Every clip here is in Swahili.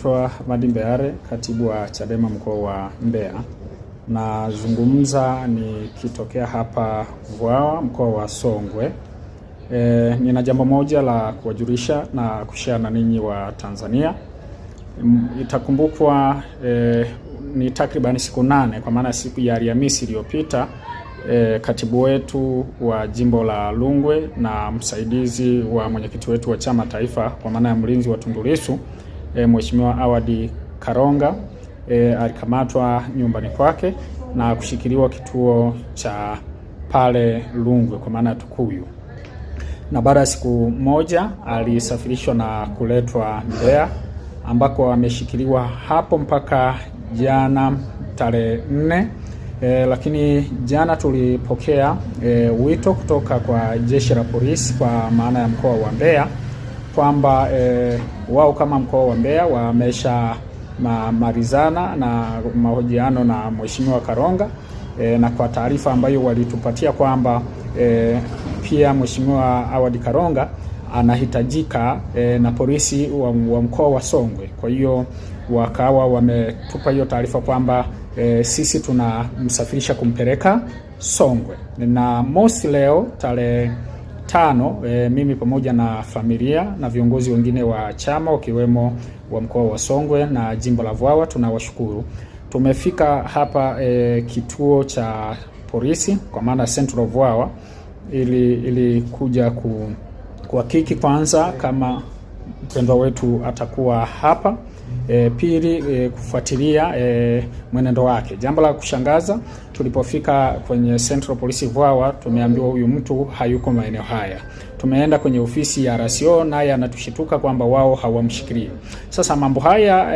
naitwa Hamadi Mbeyale, katibu wa Chadema mkoa wa Mbeya. Nazungumza nikitokea hapa Vwawa mkoa wa Songwe. Nina jambo moja la kuwajulisha na kushare na ninyi wa Tanzania. Itakumbukwa ni takriban siku 8 kwa maana siku ya Alhamisi iliyopita katibu wetu wa jimbo la Rungwe na msaidizi wa mwenyekiti wetu wa chama taifa kwa maana ya mlinzi wa Tundu Lissu Mheshimiwa Awadi Karonga alikamatwa nyumbani kwake na kushikiliwa kituo cha pale Rungwe kwa maana ya Tukuyu, na baada ya siku moja alisafirishwa na kuletwa Mbeya ambako ameshikiliwa hapo mpaka jana tarehe 4. Lakini jana tulipokea wito kutoka kwa jeshi la polisi kwa maana ya mkoa wa Mbeya kwamba wao kama mkoa wa Mbeya wamesha marizana na mahojiano na Mheshimiwa Karonga, na kwa taarifa ambayo walitupatia kwamba pia Mheshimiwa Awadi Karonga anahitajika na polisi wa mkoa wa Songwe. Kwa hiyo wakawa wametupa hiyo taarifa kwamba sisi tunamsafirisha kumpeleka Songwe. Na mosi leo tarehe 5, mimi pamoja na familia na viongozi wengine wa chama wakiwemo wa mkoa wa Songwe na jimbo la Vwawa, tunawashukuru. Tumefika hapa kituo cha polisi kwa maana Central Vwawa ili kuja kuhakiki kwanza kama mpendwa wetu atakuwa hapa, pili kufuatilia mwenendo wake. Jambo la kushangaza, tulipofika kwenye Central Police Vwawa tumeambiwa huyu mtu hayuko maeneo haya. Tumeenda kwenye ofisi ya RCO naye anatushituka kwamba wao hawamshikilii. Sasa mambo haya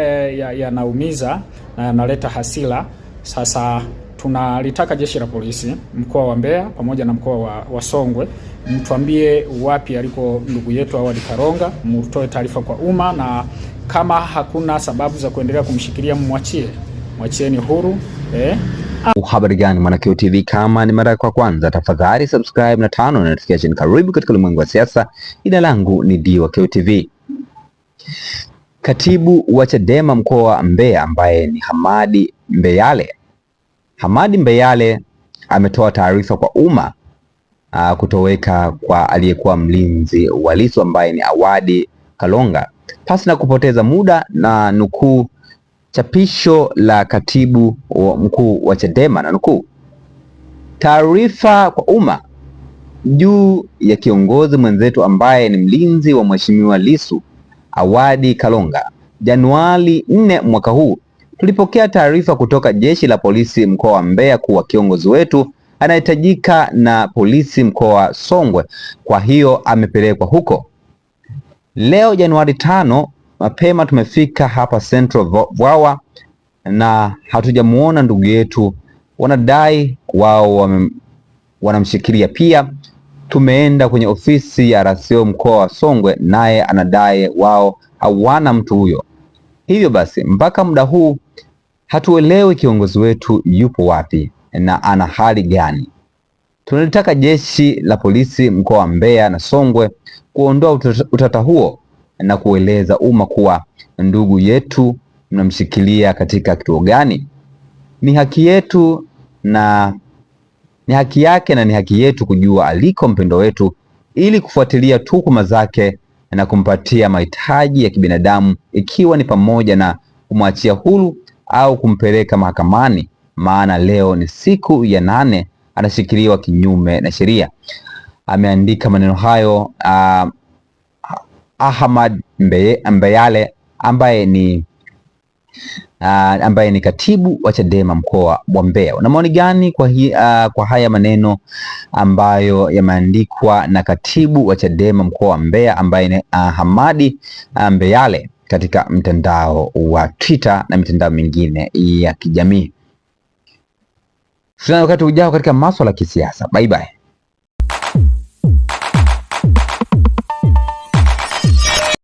yanaumiza na yanaleta hasira. Sasa tunalitaka jeshi la polisi mkoa wa Mbeya pamoja na mkoa wa Songwe mtuambie wapi aliko ndugu yetu Awadi Karonga, mtoe taarifa kwa umma, na kama hakuna sababu za kuendelea kumshikilia mwachieni huru. Habari gani Mwanakio TV, kama ni mara kwa kwanza tafadhali subscribe na tano na notification. Karibu katika ulimwengu wa siasa. Jina langu ni Diwakio TV. Katibu wa Chadema mkoa wa Mbeya ambaye ni Hamadi Mbeyale ametoa taarifa kwa umma kutoweka kwa aliyekuwa mlinzi wa Lissu ambaye ni Awadi Karonga. Pasi na kupoteza muda, na nukuu chapisho la katibu mkuu wa Chadema, na nukuu: taarifa kwa umma juu ya kiongozi mwenzetu ambaye ni mlinzi wa Mheshimiwa Lissu Awadi Karonga. Januari 4 mwaka huu tulipokea taarifa kutoka jeshi la polisi mkoa wa Mbeya kuwa kiongozi wetu anahitajika na polisi mkoa wa Songwe, kwa hiyo amepelekwa huko. Leo Januari 5 mapema tumefika hapa Central Vwawa na hatujamuona ndugu yetu. Wanadai wao wanamshikilia. Pia tumeenda kwenye ofisi ya RCO mkoa wa Songwe, naye anadai wao hawana mtu huyo. Hivyo basi mpaka muda huu hatuelewi kiongozi wetu yupo wapi na ana hali gani. Tunalitaka jeshi la polisi mkoa wa Mbeya na Songwe kuondoa utata huo na kueleza umma kuwa ndugu yetu mnamshikilia katika kituo gani. Ni haki yetu na ni haki yake na ni haki yetu kujua aliko mpendo wetu, ili kufuatilia tuhuma zake na kumpatia mahitaji ya kibinadamu, ikiwa ni pamoja na kumwachia huru au kumpeleka mahakamani, maana leo ni siku ya 8 anashikiliwa kinyume na sheria. Ameandika maneno hayo Hamadi Mbeyale ambaye ni katibu wa Chadema mkoa wa Mbeya. Una maoni gani kwa haya maneno ambayo yameandikwa na katibu wa Chadema mkoa wa Mbeya ambaye ni Hamadi Mbeyale katika mtandao wa Twitter na mitandao mingine ya kijamii? Tuna wakati ujao katika masuala ya kisiasa. Bye bye.